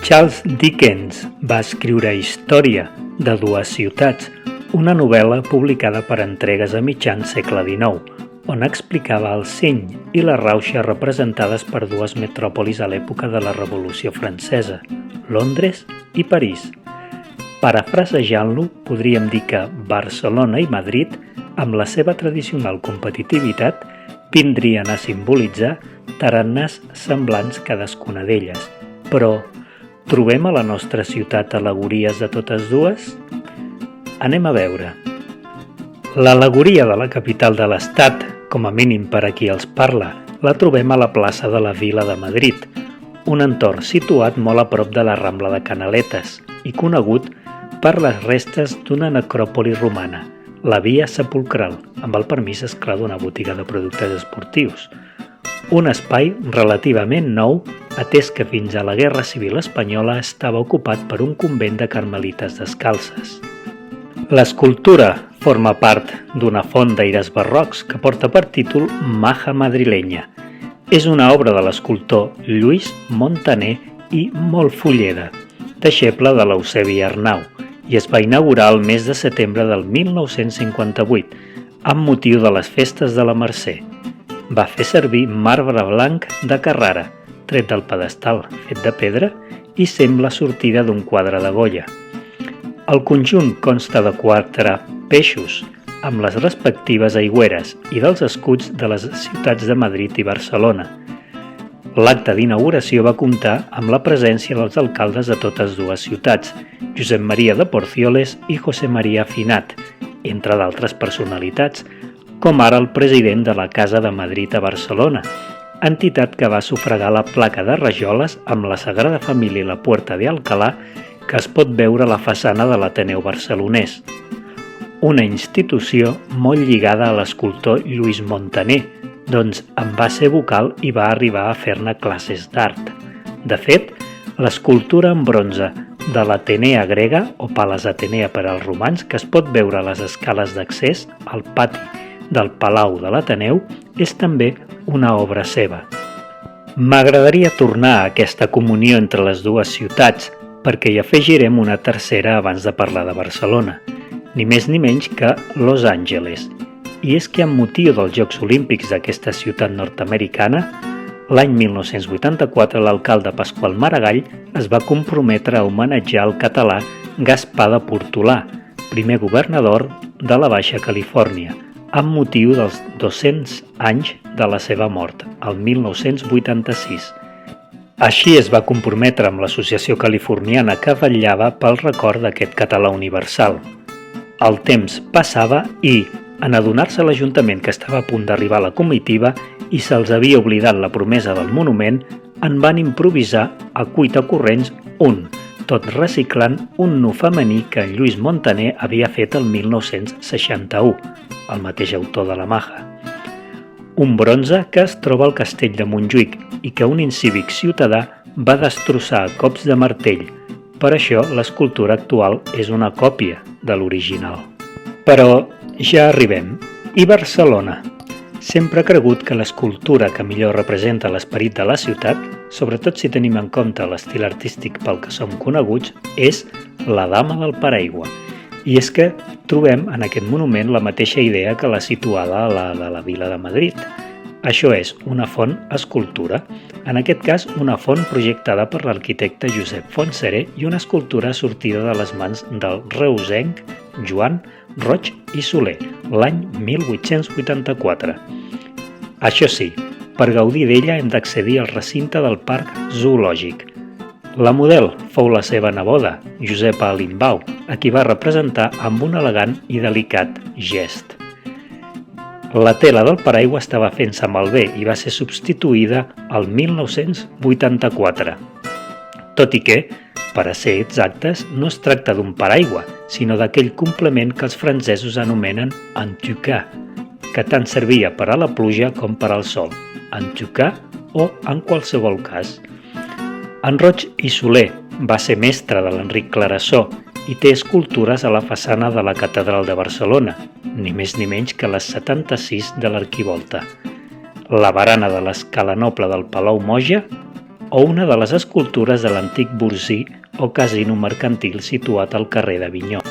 Charles Dickens va escriure Història de dues ciutats, una novel·la publicada per Entregues a mitjans segle XIX, on explicava el seny i la rauxa representades per dues metròpolis a l'època de la Revolució Francesa, Londres i París. Parafrasejant-lo, podríem dir que Barcelona i Madrid, amb la seva tradicional competitivitat, vindrien a simbolitzar tarannàs semblants cadascuna d'elles. Però trobem a la nostra ciutat al·legories de totes dues? Anem a veure. L'al·legoria de la capital de l'Estat, com a mínim per a qui els parla, la trobem a la plaça de la Vila de Madrid, un entorn situat molt a prop de la Rambla de Canaletes i conegut per les restes d'una necròpoli romana, la Via Sepulcral, amb el permís, esclar, d'una botiga de productes esportius. Un espai relativament nou, atès que fins a la Guerra Civil Espanyola estava ocupat per un convent de carmelites descalces. L'escultura forma part d'una font d'aires barrocs que porta per títol Maja Madrilenya. És una obra de l'escultor Lluís Montaner i Molfulleda, deixeble de l'Eusebi Arnau, i es va inaugurar el mes de setembre del 1958, amb motiu de les festes de la Mercè. Va fer servir marbre blanc de Carrara, tret del pedestal, fet de pedra, i sembla sortida d'un quadre de Goya. El conjunt consta de 4 peixos, amb les respectives aigüeres i dels escuts de les ciutats de Madrid i Barcelona. L'acte d'inauguració va comptar amb la presència dels alcaldes de totes dues ciutats, Josep Maria de Porcioles i José María Finat, entre d'altres personalitats, com ara el president de la Casa de Madrid a Barcelona, entitat que va sufragar la placa de rajoles amb la Sagrada Família i la Puerta de Alcalá que es pot veure a la façana de l'Ateneu barcelonès. Una institució molt lligada a l'escultor Lluís Montaner, doncs en va ser vocal i va arribar a fer-ne classes d'art. De fet, l'escultura en bronze de l'Atenea grega, o Pales Atenea per als romans, que es pot veure a les escales d'accés al pati del Palau de l'Ateneu, és també una obra seva. M'agradaria tornar a aquesta comunió entre les dues ciutats, perquè hi afegirem una tercera abans de parlar de Barcelona, ni més ni menys que Los Angeles. I és que amb motiu dels Jocs Olímpics d'aquesta ciutat nord-americana, l'any 1984 l'alcalde Pasqual Maragall es va comprometre a homenatjar el català Gaspar de Portolà, primer governador de la Baixa Califòrnia, amb motiu dels 200 anys de la seva mort, el 1986. Així es va comprometre amb l'Associació Californiana que vetllava pel record d'aquest català universal. El temps passava i, en adonar-se l'Ajuntament que estava a punt d'arribar a la comitiva i se'ls havia oblidat la promesa del monument, en van improvisar a cuitacorrents tot reciclant un nu femení que en Lluís Montaner havia fet el 1961, el mateix autor de la Maja. Un bronze que es troba al castell de Montjuïc i que un incívic ciutadà va destrossar a cops de martell. Per això l'escultura actual és una còpia de l'original. Però ja arribem. I Barcelona? Sempre he cregut que l'escultura que millor representa l'esperit de la ciutat, sobretot si tenim en compte l'estil artístic pel que som coneguts, és la Dama del Paraigua. I és que trobem en aquest monument la mateixa idea que la situada a la de la Vila de Madrid. Això és una font escultura, en aquest cas una font projectada per l'arquitecte Josep Fontseré i una escultura sortida de les mans del reusenc Joan Roig i Soler, l'any 1884. Això sí, per gaudir d'ella hem d'accedir al recinte del Parc Zoològic. La model fou la seva neboda, Josepa Alimbau, a qui va representar amb un elegant i delicat gest. La tela del paraigua estava fent-se malbé i va ser substituïda el 1984. Tot i que, per a ser exactes, no es tracta d'un paraigua, sinó d'aquell complement que els francesos anomenen en tout cas, que tant servia per a la pluja com per al sol, en tout cas o en qualsevol cas. En Roig i Soler va ser mestre de l'Enric Clarasó i té escultures a la façana de la Catedral de Barcelona, ni més ni menys que les 76 de l'Arquivolta, la barana de l'Escala Noble del Palau Moja o una de les escultures de l'antic Borsí o casino mercantil situat al carrer d'Avinyó.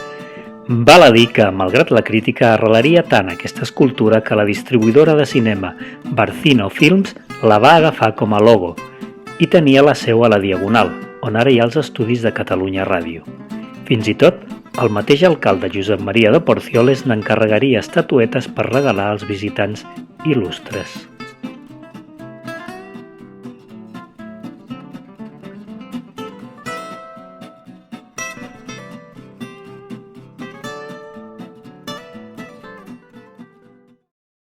Val a dir que, malgrat la crítica, arrelaria tant aquesta escultura que la distribuïdora de cinema Barcino Films la va agafar com a logo i tenia la seu a la Diagonal, on ara hi ha els estudis de Catalunya Ràdio. Fins i tot, el mateix alcalde Josep Maria de Porcioles n'encarregaria estatuetes per regalar als visitants il·lustres.